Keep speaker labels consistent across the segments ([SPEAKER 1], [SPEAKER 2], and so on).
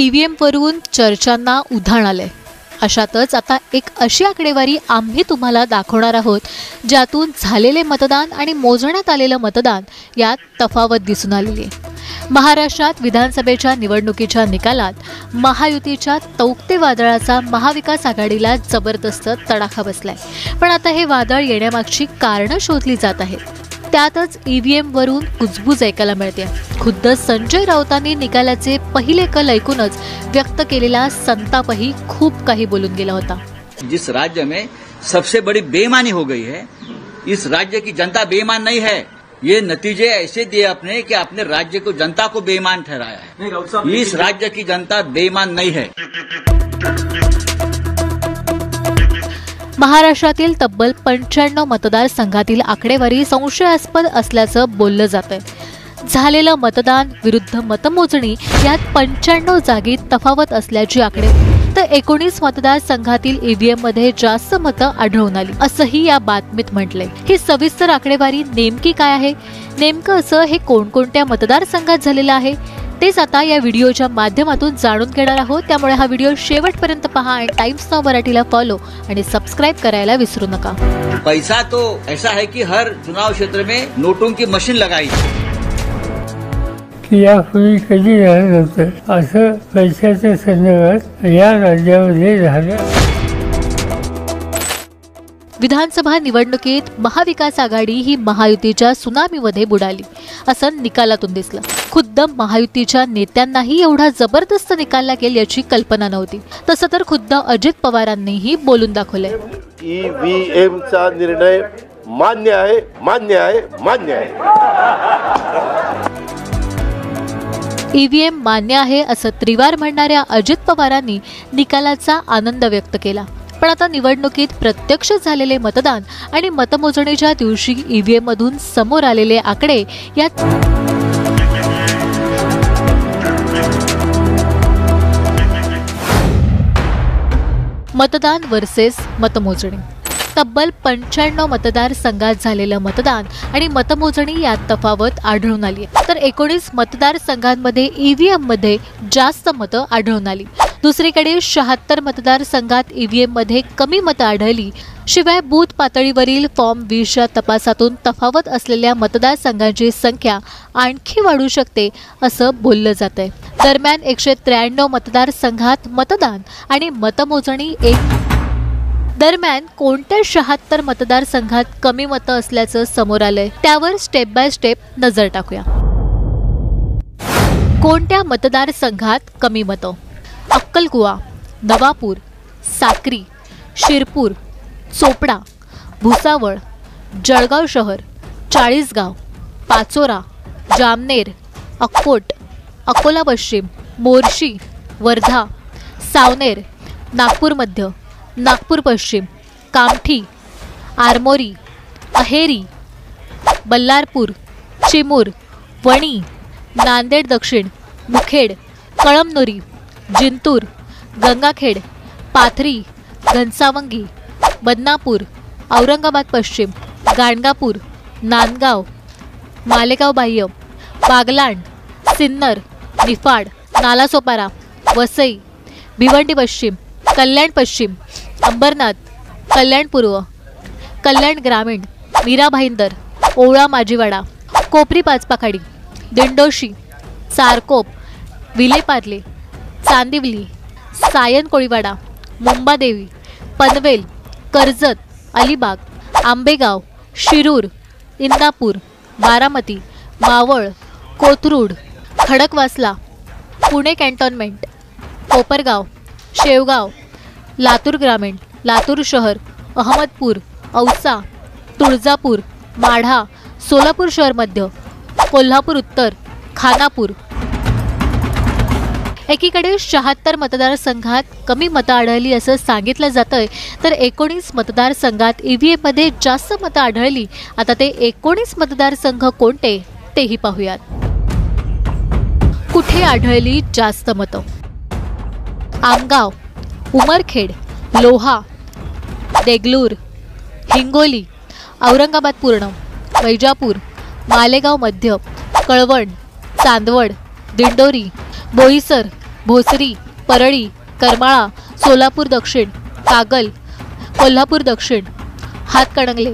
[SPEAKER 1] EVM वरून चर्चांना उधाण आले। अशातच आता एक अशी आकडेवारी आम्ही तुम्हाला दाखवणार आहोत ज्यातून झालेले मतदान आणि मोजण्यात आलेले मतदान यात तफावत दिसून आलेली आहे। महाराष्ट्रात विधानसभेच्या निवडणुकीच्या निकालात महायुतीच्या तौक्ते वादळाचा महाविकास आघाडीला जबरदस्त तडाखा बसलाय। पण आता हे वादळ येण्यामागची कारणं शोधली जात आहेत। त्यातच EVM वरून कुजबूज ऐकायला मिळते। खुद्द संजय राऊतांनी निकालाचे पहिले कल ऐकूनच व्यक्त केलेला संतापही खूप काही बोलून गेला होता।
[SPEAKER 2] जिस राज्य में सबसे बड़ी बेईमानी हो गई है, इस राज्य की जनता बेईमान नहीं है। ये नतीजे ऐसे दिए आपने कि आपने राज्य को जनता को बेईमान ठहराया है। इस राज्य की जनता बेईमान नहीं है।
[SPEAKER 1] महाराष्ट्रातील तब्बल 95 मतदारसंघातील आकडेवारी संशयास्पद असल्याचं बोललं जातंय। झालेलं मतदान विरुद्ध मतमोजणी यात 95 जागी तफावत असल्याची आकडे तर 19 मतदारसंघातील EVM मध्ये जास्त मतं आढळून आली असंही या बातमीत म्हटलंय। ही सविस्तर आकडेवारी नेमकी काय आहे, नेमकं असं हे कोणकोणत्या मतदारसंघात झालेलं आहे तेच आता या व्हिडिओच्या माध्यमातून जाणून घेणार आहोत। त्यामुळे हा व्हिडिओ शेवटपर्यंत पहा आणि टाइम्स नाउ मराठीला फॉलो आणि सबस्क्राइब करायला विसरू नका।
[SPEAKER 2] पैसा तो ऐसा है कि हर चुनाव क्षेत्र में नोटों की मशीन लगाई
[SPEAKER 3] की यापूर्वी कधी झालं नव्हतं असं पैशाच्या संदर्भात या राज्यामध्ये झालं।
[SPEAKER 1] विधानसभा निवडणुकीत महाविकास आघाडी ही महायुतीच्या सुनामीमध्ये बुडाली असं निकालातून दिसलं। खुद्द महायुतीच्या नेत्यांनाही एवढा जबरदस्त निकाल लागेल याची कल्पना नव्हती। तसं तर खुद्द अजित पवारांनीही बोलून दाखवलंय।
[SPEAKER 4] EVM चा निर्णय मान्य आहे, मान्य आहे, मान्य आहे।
[SPEAKER 1] EVM मान्य आहे असं त्रिवार म्हणणाऱ्या अजित पवारांनी निकालाचा आनंद व्यक्त केला। पण आता निवडणुकीत प्रत्यक्ष झालेले मतदान आणि मतमोजणीच्या दिवशी EVM मधून समोर आलेले आकडे यात मतदान वर्सेस मतमोजणी। तब्बल 95 मतदारसंघात झालेलं मतदान आणि मतमोजणी यात तफावत आढळून आली आहे। तर 19 मतदारसंघांमध्ये EVM मध्ये जास्त मतं आढळून आली। दुसरीकडे 76 मतदारसंघात EVM मध्ये कमी मतं आढळली। शिवाय बूथ पातळीवरील फॉर्म 20च्या तपासातून तफावत असलेल्या मतदारसंघांची संख्या आणखी वाढू शकते असं बोललं जातंय। दरम्यान 193 मतदारसंघात मतदान आणि मतमोजणी दरम्यान कोणत्या 76 मतदारसंघात कमी मतं असल्याचं समोर आलंय त्यावर स्टेप बाय स्टेप नजर टाकूया। कोणत्या मतदारसंघात कमी मतं? अक्कलकुवा, नवापूर, साक्री, शिरपूर, चोपडा, भुसावळ, जळगाव शहर, चाळीसगाव, पाचोरा, जामनेर, अक्कोट, अकोला पश्चिम, मोर्शी, वर्धा, सावनेर, नागपूर मध्य, नागपूर पश्चिम, कामठी, आरमोरी, अहेरी, बल्लारपूर, चिमूर, वणी, नांदेड दक्षिण, मुखेड, कळमनुरी, जिंतूर, गंगाखेड, पाथरी, घनसावंगी, बदनापूर, औरंगाबाद पश्चिम, गाणगापूर, नांदगाव, मालेगाव बाह्य, बागलाण, सिन्नर, निफाड, नालासोपारा, वसई, भिवंडी पश्चिम, कल्याण पश्चिम, अंबरनाथ, कल्याण पूर्व, कल्याण ग्रामीण, मीरा भाईंदर, ओवळा माजीवाडा, कोपरी पाचपाखाडी, दिंडोशी, सारकोप, विलेपार्ले, चांदिवली, सायन कोळीवाडा, मुंबादेवी, पनवेल, कर्जत, अलिबाग, आंबेगाव, शिरूर, इंदापूर, बारामती, मावळ, कोथरूड, खडकवासला, पुणे कॅन्टोन्मेंट, कोपरगाव, शेवगाव, लातूर ग्रामीण, लातूर शहर, अहमदपूर, औसा, तुळजापूर, माढा, सोलापूर शहर मध्य, कोल्हापूर उत्तर, खानापूर। एकीकडे 76 मतदारसंघात कमी मतं आढळली असं सांगितलं जातंय तर 19 मतदारसंघात EVM मध्ये जास्त मतं आढळली। आता ते 19 मतदारसंघ कोणते तेही पाहूयात। कुठे आढळली जास्त मतं? आमगाव, उमरखेड, लोहा, देगलूर, हिंगोली, औरंगाबाद पूर्ण, वैजापूर, मालेगाव मध्य, कळवण, चांदवड, दिंडोरी, बोईसर, भोसरी, परळी, करमाळा, सोलापूर दक्षिण, कागल, कोल्हापूर दक्षिण, हातकणंगले.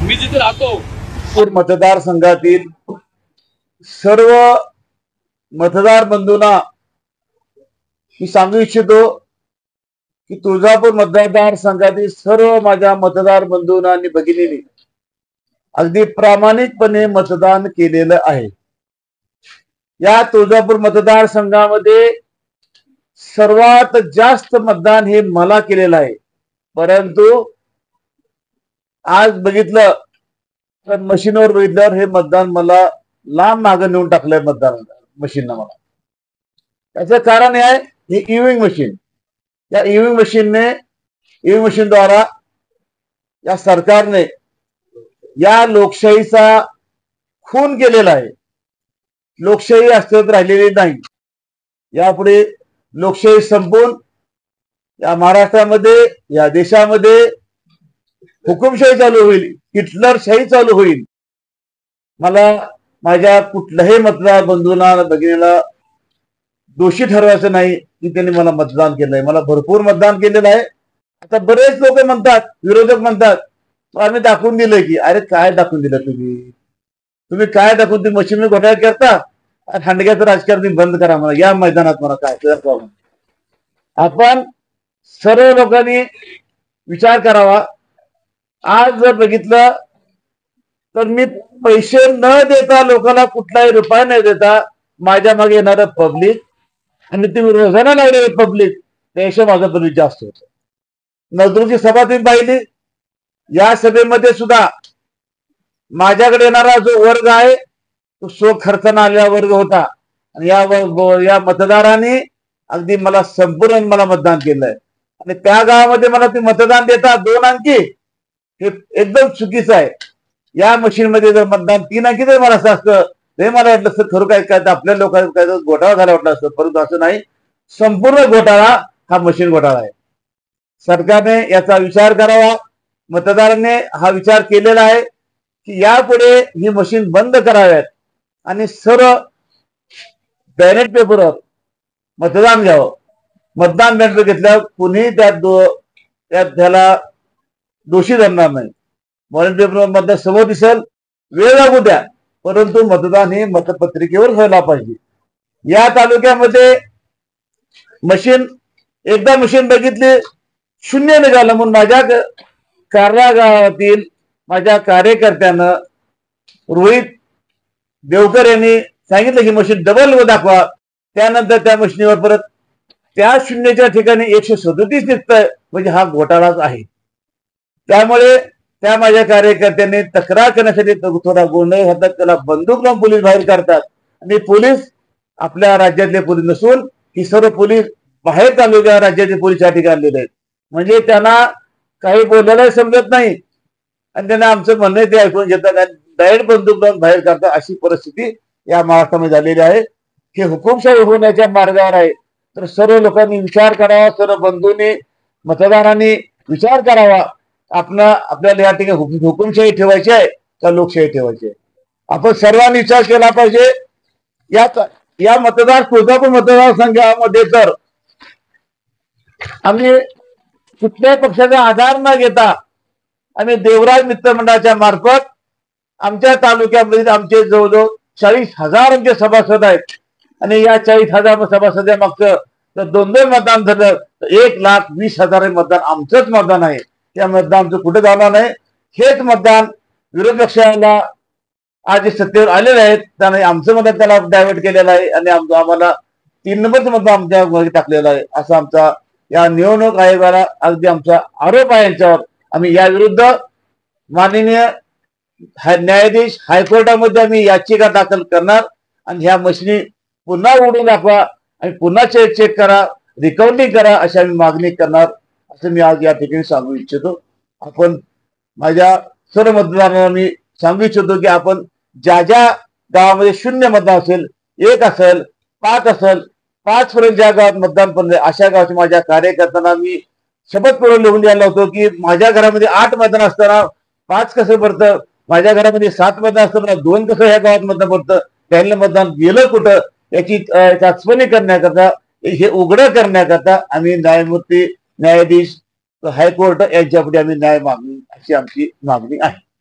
[SPEAKER 5] मी जिथे राहतो
[SPEAKER 6] मतदारसंघातील सर्व मतदार बंधूंना मी सांगू इच्छितो की तुळजापूर मतदारसंघातील सर्व माझ्या मतदार बंधूंना आणि भगिनींनी अगदी प्रामाणिकपणे मतदान केलेलं आहे. या तुळजापूर मतदारसंघामध्ये सर्वात जास्त मतदान हे मला केलेलं आहे. परंतु आज बघितलं तर मशीनवर बघितल्यावर हे मतदान मला लांब मागे नेऊन टाकलंय मतदान मशीननं मला. त्याचं कारण हे आहे हे ईव्हीएम मशीन. या ईव्हीएम मशीनद्वारा या सरकारने या लोकशाहीचा खून केलेला आहे. लोकशाही अस्तित्वात राहिलेली नाही. यापुढे लोकशाही संपून या महाराष्ट्रामध्ये या देशामध्ये हुकुमशाही चालू होईल, हिटलरशाही चालू होईल. मला माझ्या कुठल्याही मतदार बंधूंना भगिनीला दोषी ठरवायचं नाही की त्यांनी मला मतदान केलंय. मला भरपूर मतदान केलेलं आहे. आता बरेच लोक म्हणतात, विरोधक म्हणतात आम्ही दाखवून दिलंय की. अरे काय दाखवून दिलं तुम्ही काय दाखवून दिली? मशीन घोटाळा करता, हांडग्याचं राजकारण बंद करा, मला या मैदानात मला काय आपण सर्व लोकांनी विचार करावा. आज जर बघितलं तर मी पैसे न देता लोकांना कुठलाही रुपया न देता माझ्या मागे येणारं पब्लिक आणि तुम्ही रोजाना लागलेले पब्लिक त्याशिवाय माझं पब्लिक जास्त होतं. नजरूची सभा तुम्ही पाहिली. या सभेमध्ये सुद्धा माझ्याकडे येणारा जो वर्ग आहे तो खर्चानं आलेला वर्ग होता. आणि या मतदारांनी अगदी मला संपूर्ण मला मतदान केलंय. आणि त्या गावामध्ये मला ते मतदान देता 2 अंकी हे एकदम चुकीचं आहे. या मशीन मध्ये जर मतदान 3 अंकी जर मला असं असतं ते मला वाटलं असतं खरं काय आपल्या लोकांना काय घोटाळा झाला वाटलं असतं. परंतु असं नाही. संपूर्ण घोटाळा हा मशीन घोटाळा आहे. सरकारने याचा विचार करावा. मतदारांनी हा विचार केलेला आहे की यापुढे ही मशीन बंद कराव्यात आणि सर्व बॅलेट पेपरवर मतदान घ्यावं. मतदान बॅलेट घेतल्यावर कुणीही त्याला दोषी धरणार नाही. बॅलेट पेपर मतदान समोर दिसेल, वेळ लागू द्या, परंतु मतदान हे मतपत्रिकेवर व्हायला पाहिजे. या तालुक्यामध्ये एकदा मशीन बघितली 0 निघालं म्हणून माझ्या गावातील माझ्या कार्यकर्त्यानं रोहित देवकर यांनी सांगितलं की मशीन डबल दाखवा. त्यानंतर त्या मशीनीवर परत त्या 0च्या ठिकाणी 137 निघतंय म्हणजे हा घोटाळाच आहे. त्यामुळे त्या माझ्या कार्यकर्त्यांनी तक्रार करण्यासाठी थोडा गोंधळ घातला. त्याला बंदूक लावून पोलीस बाहेर काढतात आणि पोलीस आपल्या राज्यातले पोलीस नसून ही सर्व पोलीस बाहेर तालुक्या राज्याचे पोलीस या ठिकाणी आलेले आहेत. म्हणजे त्यांना काही बोलायला समजत नाही आणि त्यांना आमचं म्हणणं ते ऐकून घेतात आणि डायरेक्ट बंदूक लावून बाहेर काढतात. अशी परिस्थिती या महाराष्ट्रामध्ये झालेली आहे. हे हुकुमशाही होण्याच्या मार्गावर आहे. तर सर्व लोकांनी विचार करावा. सर्व बंधूंनी मतदारांनी विचार करावा. आपल्याला या ठिकाणी हुकुमशाही ठेवायची आहे का लोकशाही ठेवायची आहे? आपण सर्वांनी विचार केला पाहिजे. या तुळजापूर मतदारसंघामध्ये तर आम्ही कुठल्याही पक्षाचा आधार न घेता आम्ही देवराज मित्र मंडळाच्या मार्फत आमच्या तालुक्यामध्ये आमचे जवळजवळ 40,000 आमचे सभासद आहेत. आणि या 40,000 सभासदा मागचं तर 2 मतदान झालं तर 1,20,000 मतदान आमचंच मतदान आहे. त्या मतदान आमचं कुठे जाणार नाही. हेच मतदान विरोधी पक्षाला आज सत्तेवर आलेले आहेत त्याने आमचं मतदान त्याला डायव्हर्ट केलेलं आहे आणि आम्हाला 3 नंबरचं मतदान आमच्या टाकलेलं आहे. असा आमचा या निवडणूक आयोगाला अगदी आमचा आरोप आहे. यांच्यावर आम्ही या विरुद्ध माननीय न्यायाधीश हायकोर्टामध्ये आम्ही याचिका दाखल करणार आणि ह्या मशिनी पुन्हा उघडून दाखवा आणि पुन्हा चेक करा, रिकव्हरी करा अशी आम्ही मागणी करणार असं मी आज या ठिकाणी सांगू इच्छितो. आपण माझ्या सर्व मतदारांना मी सांगू इच्छितो की आपण ज्या गावामध्ये 0 मतदान असेल, 1 असेल, 5 असेल, 5 पर्यंत ज्या गावात मतदान पडले अशा गावाच्या माझ्या कार्यकर्त्यांना मी शपथपूर्वक लिहून द्यायला होतो की माझ्या घरामध्ये 8 मतदान असताना 5 कसं पडतं, माझ्या घरामध्ये 7 मतदान असताना 2 कसं ह्या गावात मतदान पडतं, त्यांना मतदान गेलं कुठं याची चाचपणी करण्याकरता, हे उघडं करण्याकरता आम्ही न्यायमूर्ती न्यायाधीश हायकोर्ट यांच्यापुढे आम्ही न्याय मागणी अशी आमची मागणी आहे.